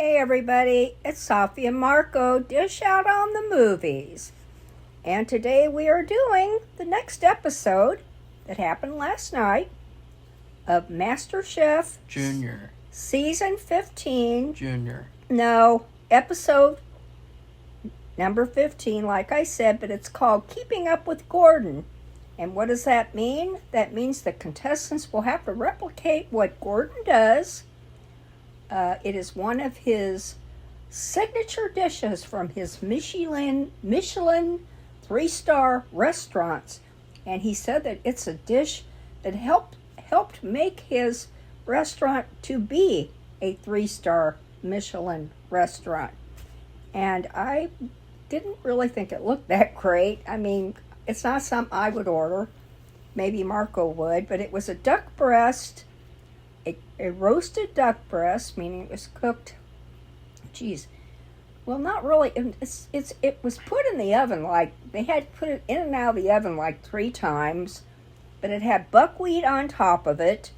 Hey everybody, it's Safi and Marco, Dish Out on the Movies. And today we are doing the next episode that happened last night of Masterchef Junior. Season 15. Junior. No, episode number 15, like I said, but it's called Keeping Up with Gordon. And what does that mean? That means the contestants will have to replicate what Gordon does. It is one of his signature dishes from his Michelin 3-star restaurants. And he said that it's a dish that helped make his restaurant to be a 3-star Michelin restaurant. And I didn't really think it looked that great. I mean, it's not something I would order. Maybe Marco would, but it was a duck breast. A roasted duck breast, meaning it was cooked, well, not really, it was put in the oven, like, they had put it in and out of the oven like 3 times, but it had buckwheat on top of it.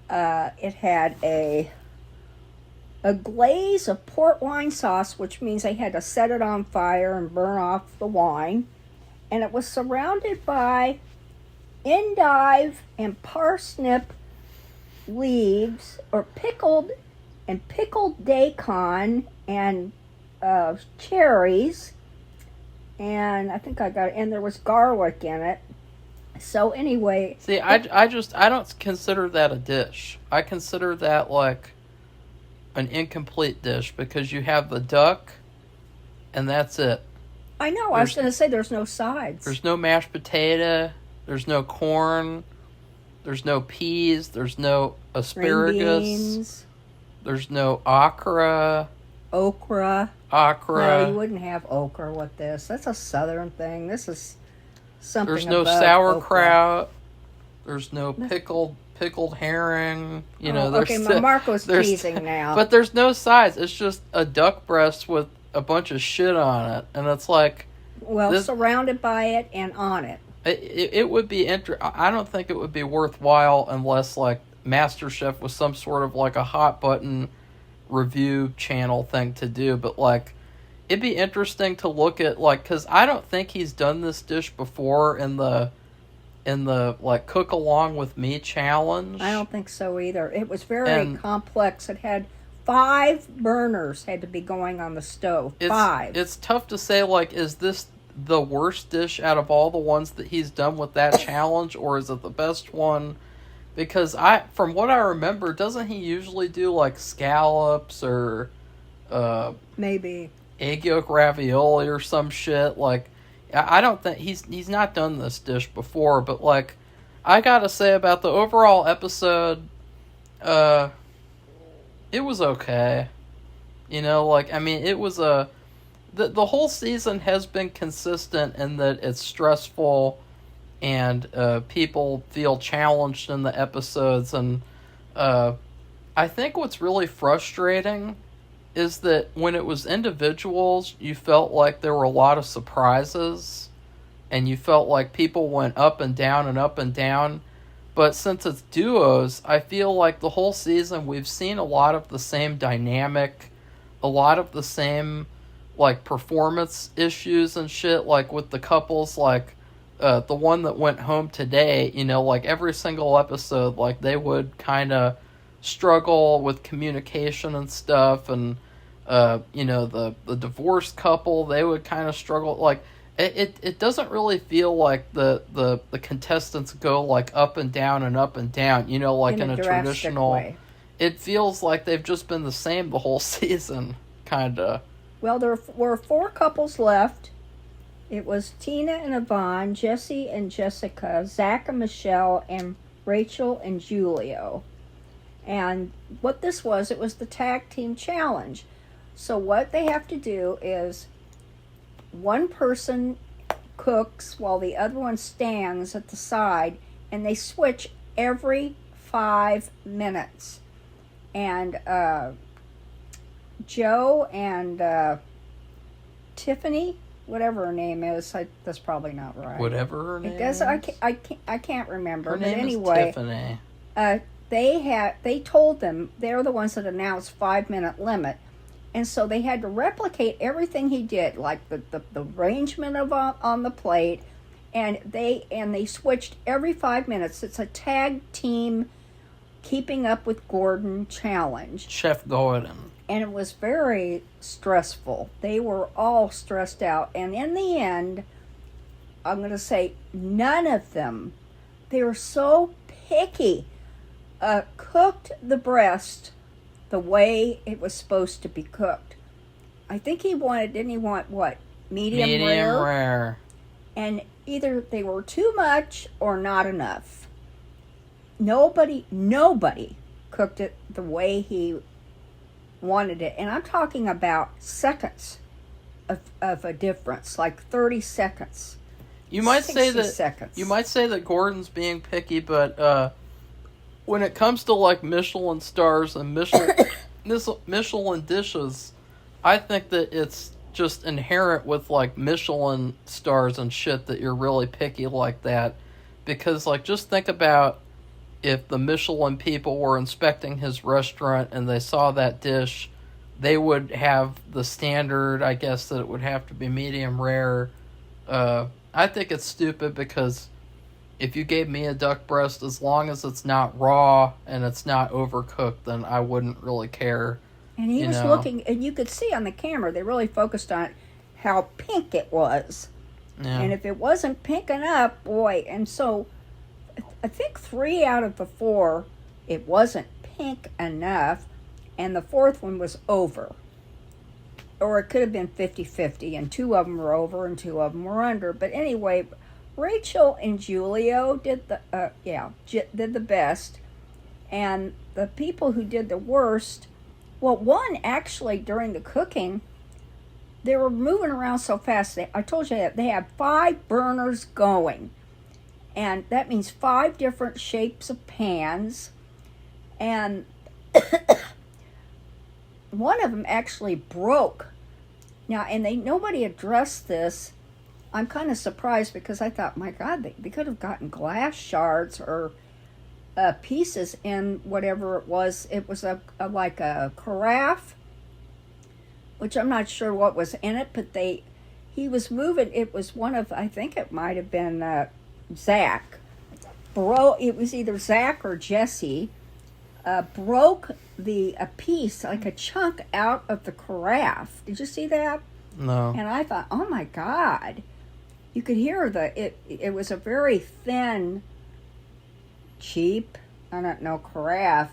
It had a glaze of port wine sauce, which means they had to set it on fire and burn off the wine, and it was surrounded by endive and parsnip leaves, or pickled daikon and cherries, and I think and there was garlic in it. So anyway, see, I don't consider that a dish. I consider that like an incomplete dish because you have the duck, and that's it. I know. I was going to say there's no sides. There's no mashed potato. There's no corn. There's no peas. There's no asparagus. Green beans. There's no okra. Okra. No, you wouldn't have okra with this. That's a southern thing. This is something. There's no sauerkraut. There's no pickled herring. Okay, Marco's teasing now. But there's no sides. It's just a duck breast with a bunch of shit on it, and it's like. Well, surrounded by it and on it. It would be I don't think it would be worthwhile unless like MasterChef was some sort of like a hot button review channel thing to do. But like, it'd be interesting to look at like, because I don't think he's done this dish before in the like cook along with me challenge. I don't think so either. It was very complex. It had 5 burners had to be going on the stove. 5. It's tough to say like, is this the worst dish out of all the ones that he's done with that challenge, or is it the best one? Because from what I remember, doesn't he usually do like scallops or maybe egg yolk ravioli or some shit? Like, I don't think he's not done this dish before, but like, I gotta say about the overall episode, it was okay. Like, I mean, it was the whole season has been consistent in that it's stressful and people feel challenged in the episodes. And I think what's really frustrating is that when it was individuals, you felt like there were a lot of surprises and you felt like people went up and down and up and down. But since it's duos, I feel like the whole season we've seen a lot of the same dynamic, a lot of the same like performance issues and shit, like with the couples, like the one that went home today, like every single episode, like they would kind of struggle with communication and stuff, and the divorced couple, they would kind of struggle. Like it doesn't really feel like the contestants go like up and down and up and down, like in a traditional way. It feels like they've just been the same the whole season, kind of. Well, there were 4 couples left. It was Tina and Yvonne, Jesse and Jessica, Zach and Michelle, and Rachel and Julio. And what this was, it was the tag team challenge. So what they have to do is one person cooks while the other one stands at the side, and they switch every 5 minutes. And Joe and Tiffany, whatever her name is, that's probably not right. Whatever her name is? I can't remember. Her name anyway, is Tiffany. They told them, they're the ones that announced 5-minute limit. And so they had to replicate everything he did, like the arrangement of on the plate, and they switched every 5 minutes. It's a tag team keeping up with Gordon challenge. Chef Gordon. And it was very stressful. They were all stressed out. And in the end, I'm going to say none of them, they were so picky, cooked the breast the way it was supposed to be cooked. I think didn't he want what? Medium rare? And either they were too much or not enough. Nobody cooked it the way he wanted it. And I'm talking about seconds of a difference, like 30 seconds. You might say that seconds. You might say that Gordon's being picky, but when it comes to like Michelin stars and Michelin dishes, I think that it's just inherent with like Michelin stars and shit that you're really picky like that. Because like just think about if the Michelin people were inspecting his restaurant and they saw that dish, they would have the standard, I guess, that it would have to be medium rare. I think it's stupid because if you gave me a duck breast, as long as it's not raw and it's not overcooked, then I wouldn't really care. And he was looking, and you could see on the camera, they really focused on how pink it was. Yeah. And if it wasn't pink enough, boy, and so I think 3 out of the 4, it wasn't pink enough, and the 4th one was over. Or it could have been 50-50, and 2 of them were over and 2 of them were under. But anyway, Rachel and Julio did the best, and the people who did the worst, well, one actually during the cooking, they were moving around so fast. I told you that they had 5 burners going, and that means 5 different shapes of pans, and one of them actually broke. Now, and nobody addressed this. I'm kind of surprised because I thought, my God, they could have gotten glass shards or pieces in whatever it was. It was like a carafe, which I'm not sure what was in it, but he was moving. It was one of, I think it might have been Zach. It was either Zach or Jesse. Broke a piece, like a chunk out of the carafe. Did you see that? No. And I thought, oh my God. You could hear it was a very thin, cheap, I don't know, carafe.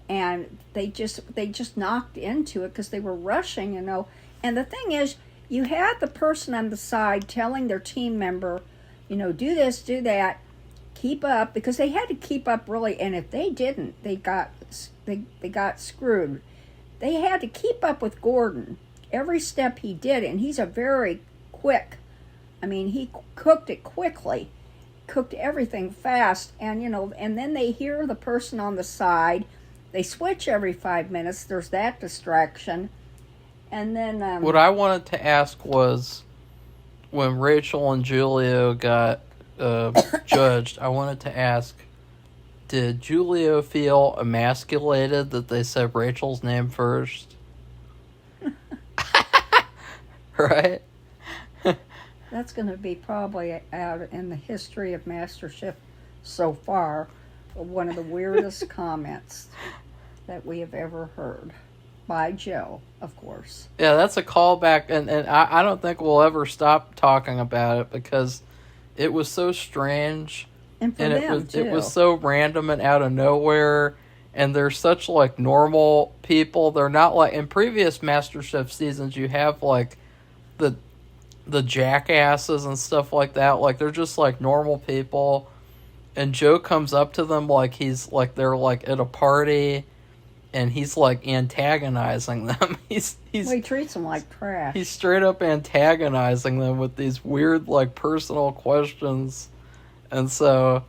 And they just knocked into it because they were rushing, And the thing is, you had the person on the side telling their team member, do this, do that. Keep up, because they had to keep up really, and if they didn't, they got screwed. They had to keep up with Gordon every step he did, and he's a very quick. I mean, he cooked it quickly, cooked everything fast, and and then they hear the person on the side. They switch every 5 minutes. There's that distraction, and then what I wanted to ask was when Rachel and Julio got judged, I wanted to ask, did Julio feel emasculated that they said Rachel's name first? Right? That's going to be probably out in the history of Masterchef so far, one of the weirdest comments that we have ever heard. By Joe, of course. Yeah, that's a callback, and I don't think we'll ever stop talking about it because it was so strange, and them too. It was so random and out of nowhere, and they're such like normal people. They're not like in previous MasterChef seasons. You have like the jackasses and stuff like that. Like they're just like normal people, and Joe comes up to them like they're like at a party, and he's like antagonizing them. He treats them like trash. He's straight up antagonizing them with these weird like personal questions, and so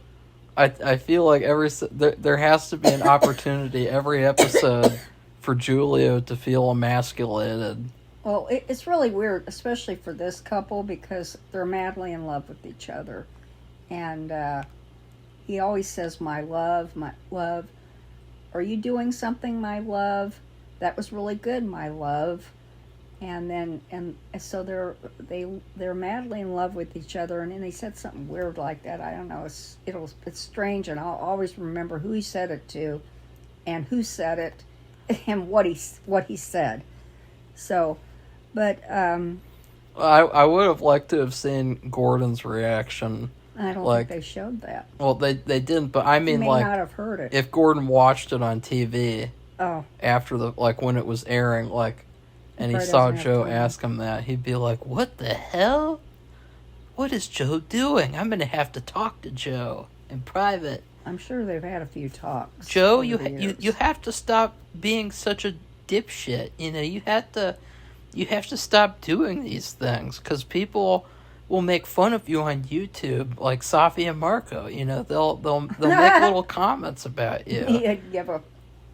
I feel like there has to be an opportunity every episode for Julio to feel emasculated. Well, it's really weird, especially for this couple, because they're madly in love with each other, and he always says, "My love, my love. Are you doing something, my love?" that was really good, my love. And so they're madly in love with each other, and then they said something weird like that. I don't know. It's strange, and I'll always remember who he said it to, and who said it, and what he said. So, but I would have liked to have seen Gordon's reaction. I don't think they showed that. Well, they didn't, but I mean, he may not have heard it. If Gordon watched it on TV, after when it was airing, and he saw Joe ask him that, he'd be like, "What the hell? What is Joe doing? I'm gonna have to talk to Joe in private." I'm sure they've had a few talks. Joe, you have to stop being such a dipshit. You have to stop doing these things, because people will make fun of you on YouTube, like Safi and Marco. They'll make little comments about you. He'd give a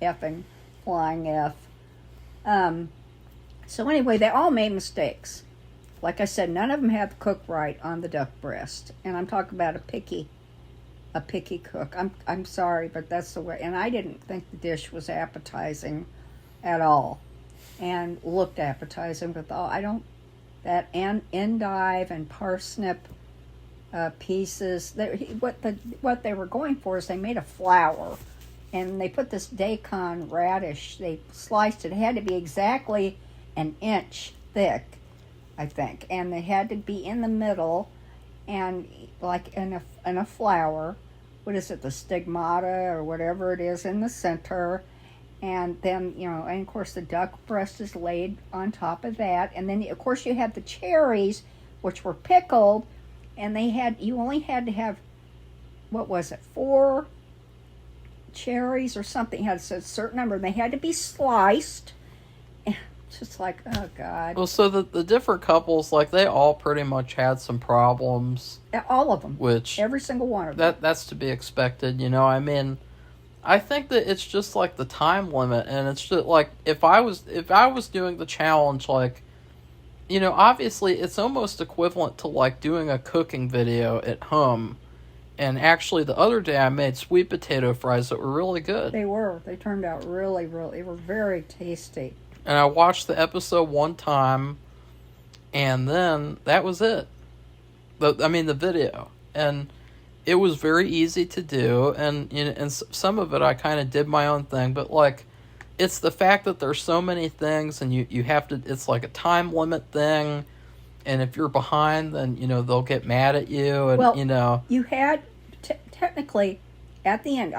effing flying F. So anyway, they all made mistakes. Like I said, none of them had to cook right on the duck breast, and I'm talking about a picky cook. I'm sorry, but that's the way. And I didn't think the dish was appetizing at all, and looked appetizing. But that endive and parsnip pieces. What they were going for is they made a flour, and they put this daikon radish. They sliced it. It had to be exactly an inch thick, I think, and they had to be in the middle, and like in a flour. What is it, the stigmata or whatever it is in the center, and then and of course the duck breast is laid on top of that, and then of course you have the cherries, which were pickled, and you only had to have, what was it, 4 cherries or something. You had a certain number, and they had to be sliced. Just like, oh God. Well, so the different couples, they all pretty much had some problems. All of them. Which every single one of them. That's to be expected, I mean, I think that it's just the time limit, and it's just if I was doing the challenge, obviously it's almost equivalent to doing a cooking video at home. And actually, the other day I made sweet potato fries that were really good. They were. They turned out really, really. They were very tasty. And I watched the episode one time, and then that was it. The video. And it was very easy to do, and some of it I kind of did my own thing, but it's the fact that there's so many things, and you have to, it's like a time limit thing, and if you're behind, then, they'll get mad at you, and, you had, technically, at the end,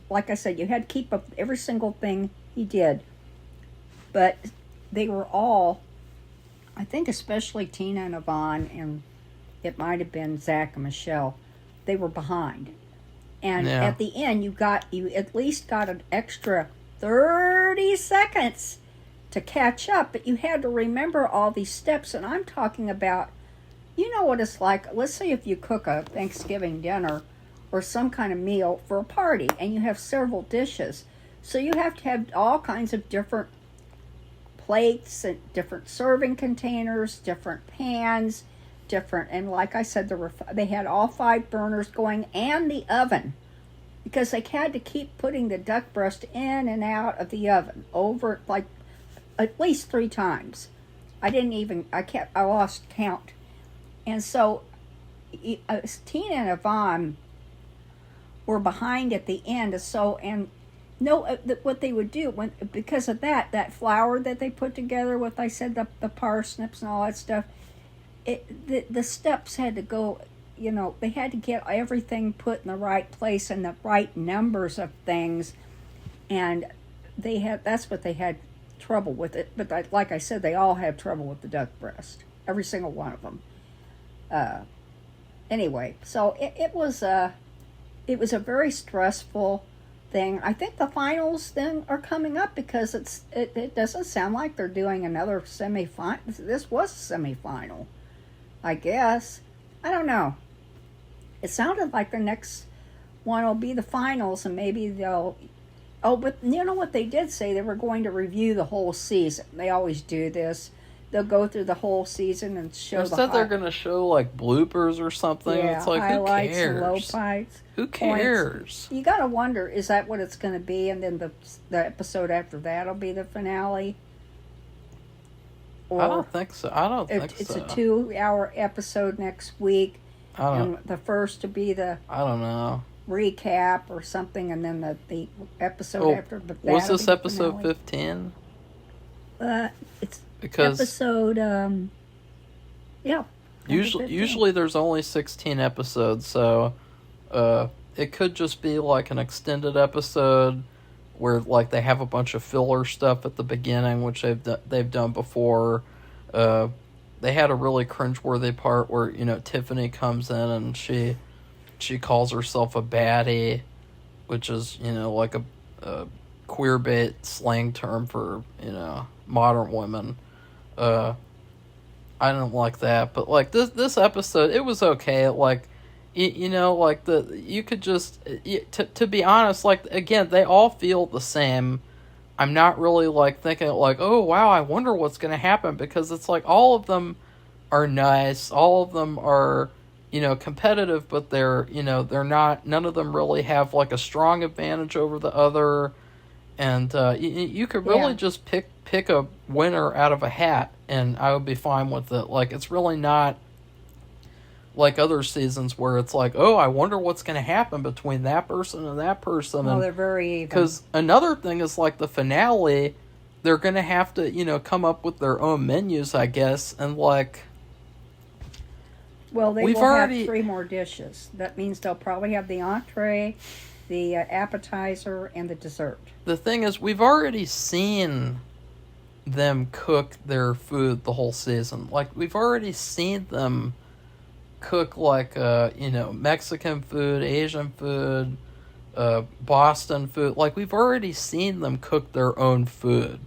like I said, you had to keep up every single thing he did. But they were all, I think especially Tina and Yvonne, and it might have been Zach and Michelle, they were behind. And at the end, you at least got an extra 30 seconds to catch up, but you had to remember all these steps. And I'm talking about, what it's like. Let's say if you cook a Thanksgiving dinner or some kind of meal for a party, and you have several dishes. So you have to have all kinds of different plates and different serving containers, different pans, and like I said, they had all 5 burners going, and the oven, because they had to keep putting the duck breast in and out of the oven over at least 3 times. I lost count. And so Tina and Yvonne were behind at the end. What they would do, because of that flour that they put together with, I said, the parsnips and all that stuff, the steps had to go, they had to get everything put in the right place and the right numbers of things, and that's what they had trouble with it. But like I said, they all had trouble with the duck breast, every single one of them. Anyway, so it was a very stressful thing. I think the finals then are coming up, because it doesn't sound like they're doing another semifinal. This was a semifinal, I guess. I don't know. It sounded like the next one will be the finals, and maybe they'll. Oh, but you know what they did say? They were going to review the whole season. They always do this, they'll go through the whole season and show Instead, they're going to show like bloopers or something. Yeah, it's like, highlights who and low cares? points. Who cares? Points. You got to wonder, is that what it's going to be? And then the episode after that will be the finale? Or I don't think so. I don't think it's so. a 2-hour episode next week. And the first to be the I don't know. recap or something, and then the episode after. But was this episode 15? It's because episode. Yeah. Usually there's only 16 episodes, so it could just be like an extended episode where like they have a bunch of filler stuff at the beginning, which they've done before. They had a really cringeworthy part where, you know, Tiffany comes in and she calls herself a baddie, which is, you know, like a queer bait slang term for, you know, modern women. I didn't like that, but like this episode, it was okay. Like, you know, like you could just to be honest, like again, they all feel the same. I'm not really like thinking like, oh wow, I wonder what's gonna happen, because it's like all of them are nice, all of them are, you know, competitive, but they're, you know, they're not. None of them really have like a strong advantage over the other, and you could really just pick a winner out of a hat, and I would be fine with it. Like, it's really not like other seasons where it's like, oh, I wonder what's going to happen between that person and that person. Well, they're very even. Because another thing is, like, the finale, they're going to have to, you know, come up with their own menus, I guess, and, like... Well, they will have 3 more dishes. That means they'll probably have the entree, the appetizer, and the dessert. The thing is, we've already seen them cook their food the whole season. Like, we've already seen them cook, like, you know, Mexican food, Asian food, Boston food. Like, we've already seen them cook their own food.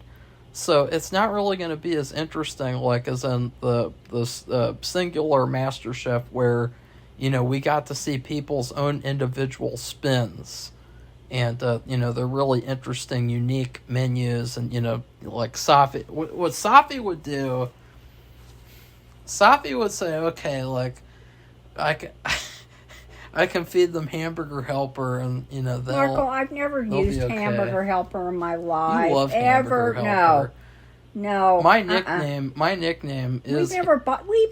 So it's not really going to be as interesting, like, as in the singular Masterchef, where, you know, we got to see people's own individual spins. And, you know, they're really interesting, unique menus. And, you know, like Safi, what Safi would do, Safi would say, okay, like, I can feed them Hamburger Helper, and, you know, Marco, I've never used Hamburger Helper in my life. You love Hamburger Helper. No. My nickname is... We've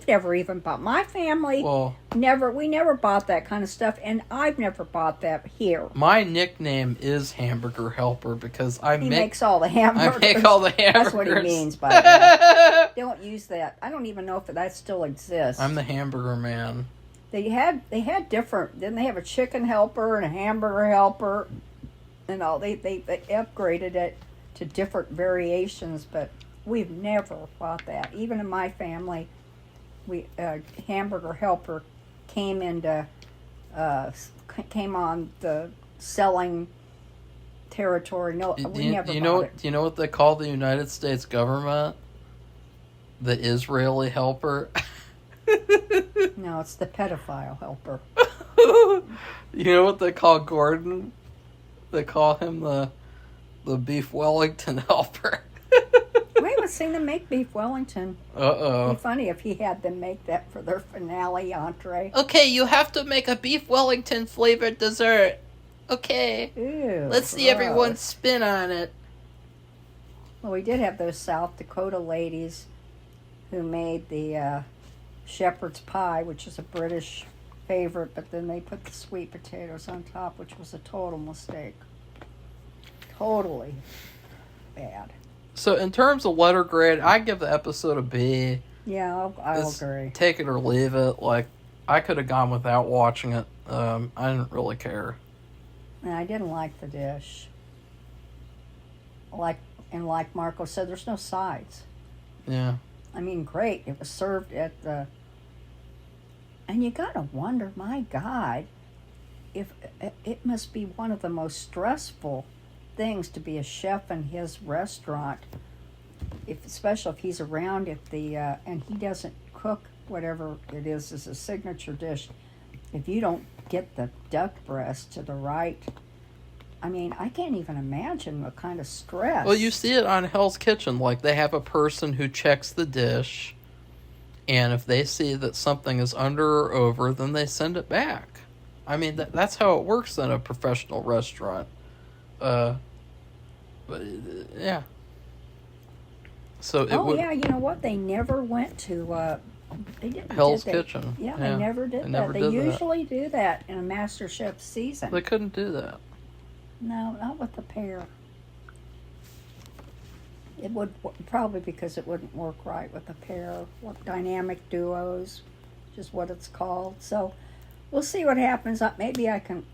never even bought. My family we never bought that kind of stuff, and I've never bought that here. My nickname is Hamburger Helper because he makes all the hamburgers. I make all the hamburgers. That's what he means by that. Don't use that. I don't even know if that still exists. I'm the hamburger man. They had different. Didn't they have a chicken helper and a hamburger helper, and all? They upgraded it to different variations, but we've never bought that. Even in my family, hamburger helper came on the selling territory. No, we never bought it. Do you know what they call the United States government? The Israeli helper. No, it's the pedophile helper. You know what they call Gordon? They call him the beef Wellington helper. We haven't seen them make beef Wellington. It'd be funny if he had them make that for their finale entree. Okay, you have to make a beef Wellington flavored dessert. Okay. Ew, let's see everyone's spin on it. Well, we did have those South Dakota ladies who made the shepherd's pie, which is a British favorite, but then they put the sweet potatoes on top, which was a total mistake. Totally bad. So in terms of letter grade, I give the episode a B. Yeah, I'll agree. Take it or leave it. Like, I could have gone without watching it. I didn't really care. And I didn't like the dish. Like Marco said, there's no sides. Yeah. I mean, great. It was served at the... And you gotta wonder, my God, if it must be one of the most stressful things to be a chef in his restaurant, especially if he's around and he doesn't cook whatever it is as a signature dish. If you don't get the duck breast to the right I mean, I can't even imagine what kind of stress. Well, you see it on Hell's Kitchen. Like, they have a person who checks the dish, and if they see that something is under or over, then they send it back. I mean, that's how it works in a professional restaurant. But, yeah. So it would... yeah, you know what? They never went to... they didn't, Hell's did they? Kitchen. Yeah, they never did that. They usually do that in a Masterchef season. They couldn't do that. No, not with the pair. It would probably because it wouldn't work right with the pair. Dynamic duos, which is what it's called. So we'll see what happens. Maybe I can.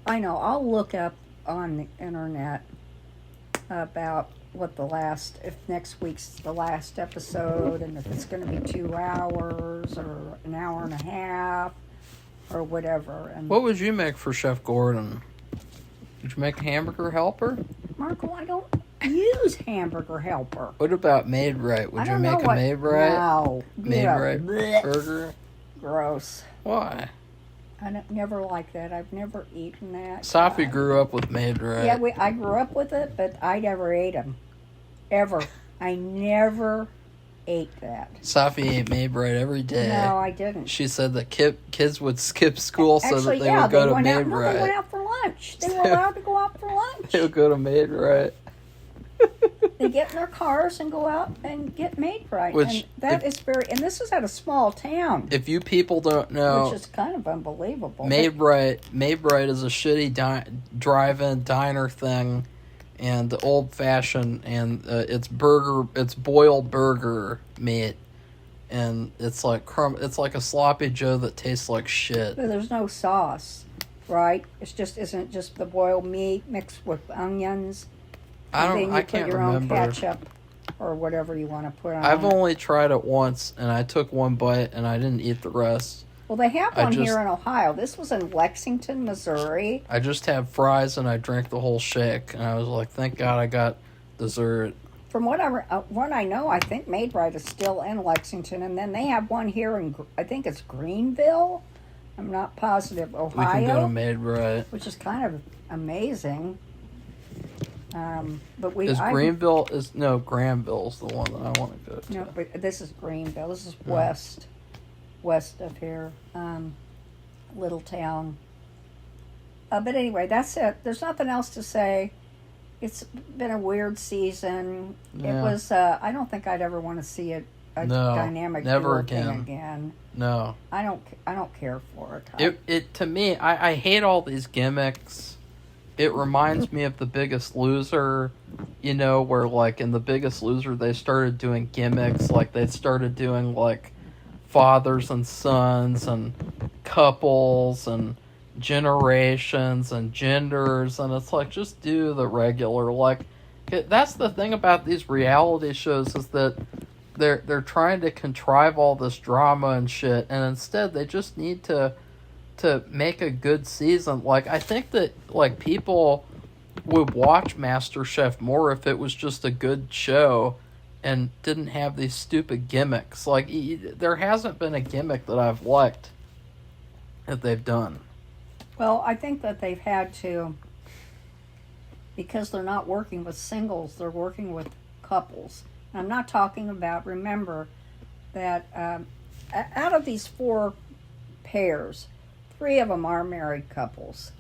I know. I'll look up on the internet about what if next week's the last episode, and if it's going to be 2 hours or an hour and a half or whatever. And what would you make for Chef Gordon? Would you make a hamburger helper? Marco, I don't use hamburger helper. What about Made Right? Would you make a Made Right? No. Made Right Blech. burger? Gross. Why? I never like that. I've never eaten that. Safi grew up with Made Right. Yeah, I grew up with it, but I never ate them. Ever. I never ate that. Safi ate Made Right every day. No, I didn't. She said that kids would skip school so that they would they go to went Made out, no, Right. they went out for lunch. They were allowed to go out for lunch. They would go to Made Right. They get in their cars and go out and get Made Right. Which, and and this is at a small town. If you people don't know, which is kind of unbelievable. Made Right is a shitty drive-in diner thing, and old-fashioned, and it's boiled burger meat, and it's like it's like a sloppy Joe that tastes like shit. But there's no sauce, right? Isn't just the boiled meat mixed with onions. I can't your remember. Own ketchup or whatever you want to put on. I've only tried it once, and I took one bite, and I didn't eat the rest. Well, they have one here in Ohio. This was in Lexington, Missouri. I just had fries, and I drank the whole shake, and I was like, thank God I got dessert. From what I know, I think Made Right is still in Lexington, and then they have one here in, I think it's Greenville. I'm not positive. Ohio. We can go to Made Right. Which is kind of amazing. But Granville's the one that I want to go to. No, but this is Greenville. This is west of here, little town. But anyway, that's it. There's nothing else to say. It's been a weird season. Yeah. It was. I don't think I'd ever want to see a dynamic never thing again. No, I don't care for it. It to me, I hate all these gimmicks. It reminds me of The Biggest Loser, where like in The Biggest Loser they started doing gimmicks, like they started doing like fathers and sons and couples and generations and genders, and it's like, just do the regular. Like, that's the thing about these reality shows, is that they're trying to contrive all this drama and shit, and instead they just need to make a good season. Like, I think that like people would watch MasterChef more if it was just a good show and didn't have these stupid gimmicks. Like, there hasn't been a gimmick that I've liked that they've done. Well, I think that they've had to, because they're not working with singles, they're working with couples. I'm not talking about, remember, that out of these 4 pairs, 3 of them are married couples.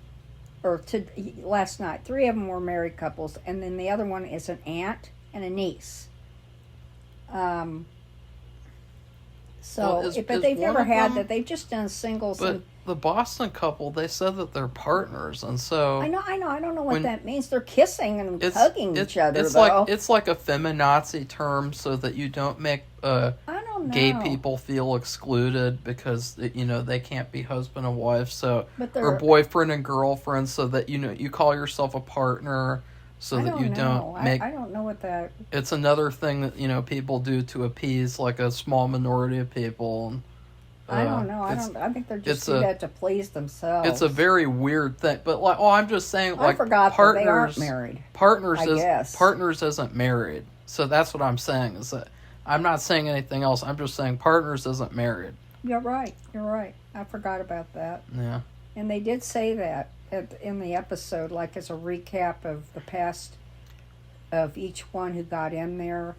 Last night, 3 of them were married couples, and then the other one is an aunt and a niece. But they've never had that. They've just done singles. But the Boston couple, they said that they're partners, and so I know. I don't know what that means. They're kissing and hugging each other. It's like a feminazi term, so that you don't make gay people feel excluded because they can't be husband and wife, so or boyfriend and girlfriend, so that you call yourself a partner. So that you don't make... I don't know what that... It's another thing that, people do to appease, like, a small minority of people. I don't know. I think they're just do that to please themselves. It's a very weird thing. But, like, I'm just saying, like, I forgot partners... that they aren't married. Partners isn't married. So that's what I'm saying, is that... I'm not saying anything else. I'm just saying partners isn't married. You're right. I forgot about that. Yeah. And they did say that. in the episode, like as a recap of the past of each one who got in there.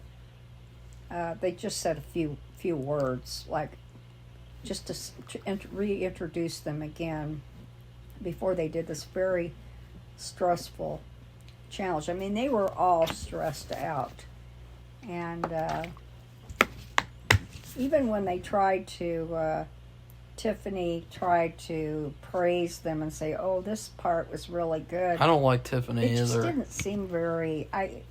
They just said a few words, like just to reintroduce them again before they did this very stressful challenge. I mean, they were all stressed out, and even when they tried to. Tiffany tried to praise them and say, "Oh, this part was really good." I don't like Tiffany either. It just either. didn't seem very. I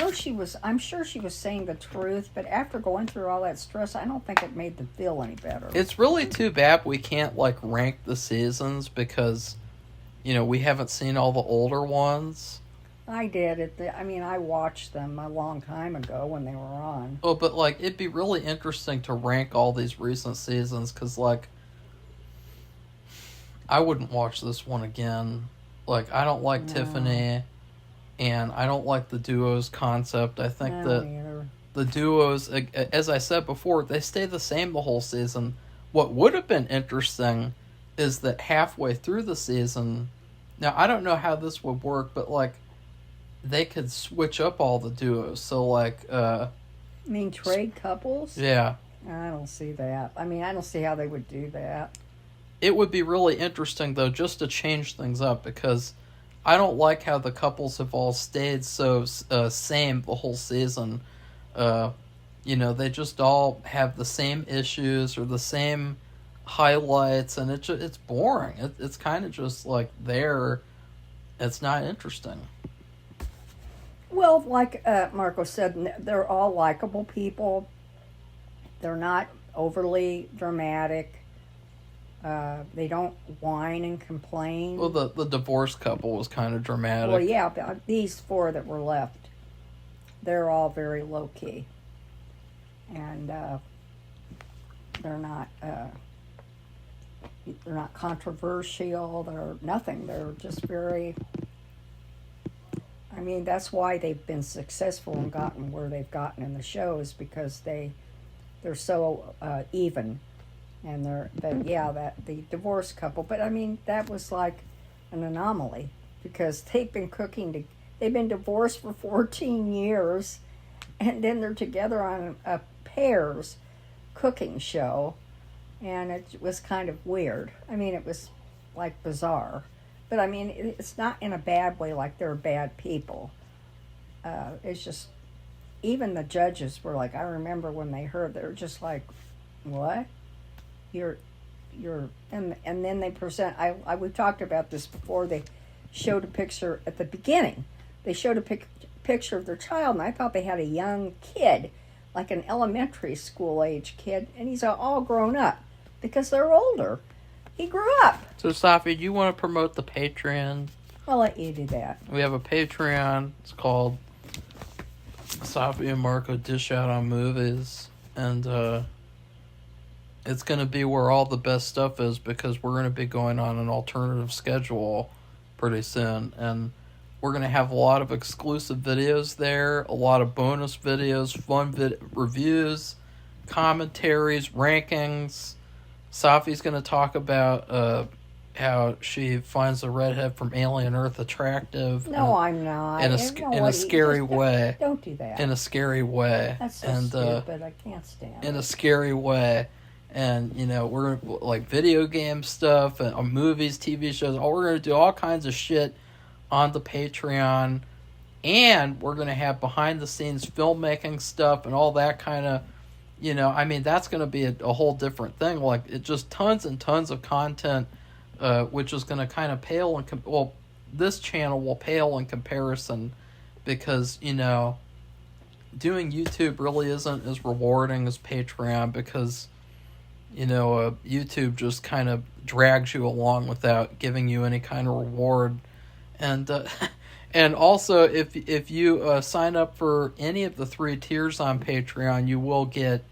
know she was. I'm sure she was saying the truth, but after going through all that stress, I don't think it made them feel any better. It's really too bad we can't like rank the seasons because, we haven't seen all the older ones. I did. I watched them a long time ago when they were on. Oh, but like it'd be really interesting to rank all these recent seasons because like I wouldn't watch this one again. Like I don't like Tiffany, and I don't like the duos concept. I think that the duos, as I said before, they stay the same the whole season. What would have been interesting is that halfway through the season, now I don't know how this would work, but like they could switch up all the duos. So like trade couples? Yeah. I don't see that. I don't see how they would do that. It would be really interesting though just to change things up because I don't like how the couples have all stayed so same the whole season. They just all have the same issues or the same highlights, and it's boring. It's kind of just like there. It's not interesting. Well, like Marco said, they're all likable people. They're not overly dramatic. They don't whine and complain. Well, the divorced couple was kind of dramatic. Well, yeah, but these four that were left, they're all very low key, and they're not controversial. They're nothing. They're just very. That's why they've been successful and gotten where they've gotten in the show is because they're so even, and the divorced couple. But that was like an anomaly because they've been divorced for 14 years, and then they're together on a pairs cooking show, and it was kind of weird. It was like bizarre. But it's not in a bad way, like they're bad people. It's just, even the judges were like, I remember when they heard, they were just like, what? And then they present, we've talked about this before, they showed a picture at the beginning. They showed a picture of their child, and I thought they had a young kid, like an elementary school age kid, and he's all grown up because they're older. He grew up. So, Safi, do you want to promote the Patreon? I'll let you do that. We have a Patreon. It's called Safi and Marco Dish Out on Movies. And it's going to be where all the best stuff is because we're going to be going on an alternative schedule pretty soon. And we're going to have a lot of exclusive videos there, a lot of bonus videos, fun reviews, commentaries, rankings. Safi's going to talk about how she finds the redhead from Alien Earth attractive. No, I'm not. In a scary way. Don't do that. In a scary way. That's so stupid. I can't stand it. In a scary way. And, we're like video game stuff and movies, TV shows. We're going to do all kinds of shit on the Patreon. And we're going to have behind the scenes filmmaking stuff and all that kind of. That's going to be a whole different thing. Like, it's just tons and tons of content, which is going to kind of pale in... this channel will pale in comparison because, doing YouTube really isn't as rewarding as Patreon because, YouTube just kind of drags you along without giving you any kind of reward. And... And also, if you sign up for any of the 3 tiers on Patreon, you will get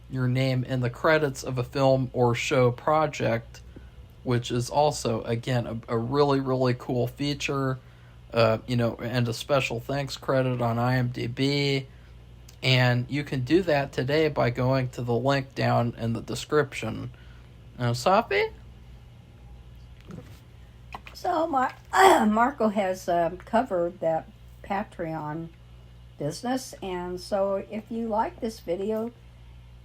your name in the credits of a film or show project, which is also, again, a really, really cool feature, and a special thanks credit on IMDb. And you can do that today by going to the link down in the description. Safi? So Marco has covered that Patreon business, and so if you like this video,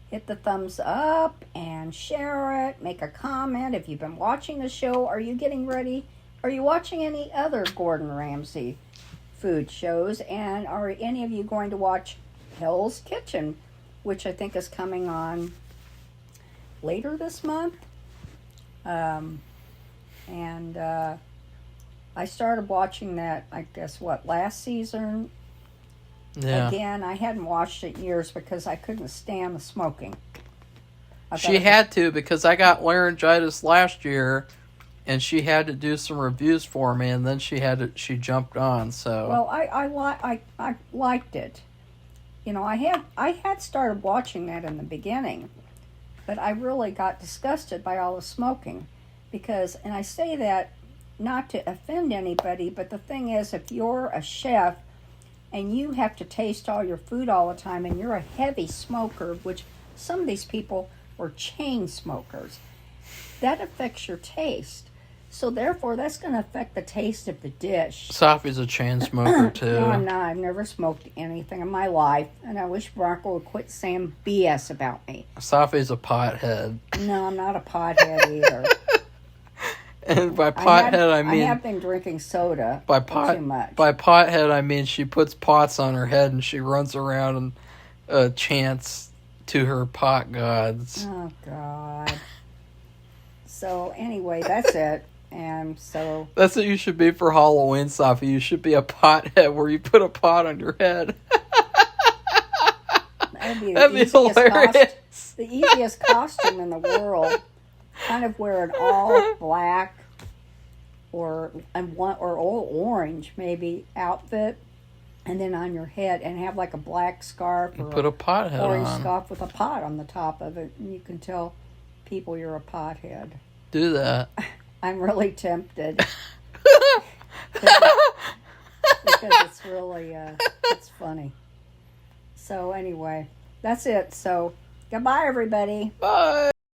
hit the thumbs up and share it, make a comment. If you've been watching the show, are you getting ready? Are you watching any other Gordon Ramsay food shows? And are any of you going to watch Hell's Kitchen, which I think is coming on later this month? I started watching that, I guess, last season? Yeah. Again, I hadn't watched it in years because I couldn't stand the smoking. She had to, because I got laryngitis last year, and she had to do some reviews for me, and then she jumped on. So well, I liked it. You know, I had started watching that in the beginning, but I really got disgusted by all the smoking, because, and I say that not to offend anybody, but the thing is, if you're a chef and you have to taste all your food all the time, and you're a heavy smoker, which some of these people were chain smokers, that affects your taste. So therefore, that's going to affect the taste of the dish. Safi's a chain smoker too. No, I'm not. I've never smoked anything in my life, and I wish Marco would quit saying BS about me. Safi's a pothead. No, I'm not a pothead either. And by pothead, I mean... I have been drinking soda too much. By pothead, I mean she puts pots on her head and she runs around and chants to her pot gods. Oh, God. So, anyway, that's it. And so... That's what you should be for Halloween, Safi. You should be a pothead where you put a pot on your head. That'd be hilarious. The easiest costume in the world. Kind of wear an all black or all orange maybe outfit, and then on your head, and have like a black scarf or put a pothead orange on. scarf with a pot on the top of it, and you can tell people you're a pothead. Do that. I'm really tempted because it's really it's funny. So anyway, that's it. So goodbye, everybody. Bye.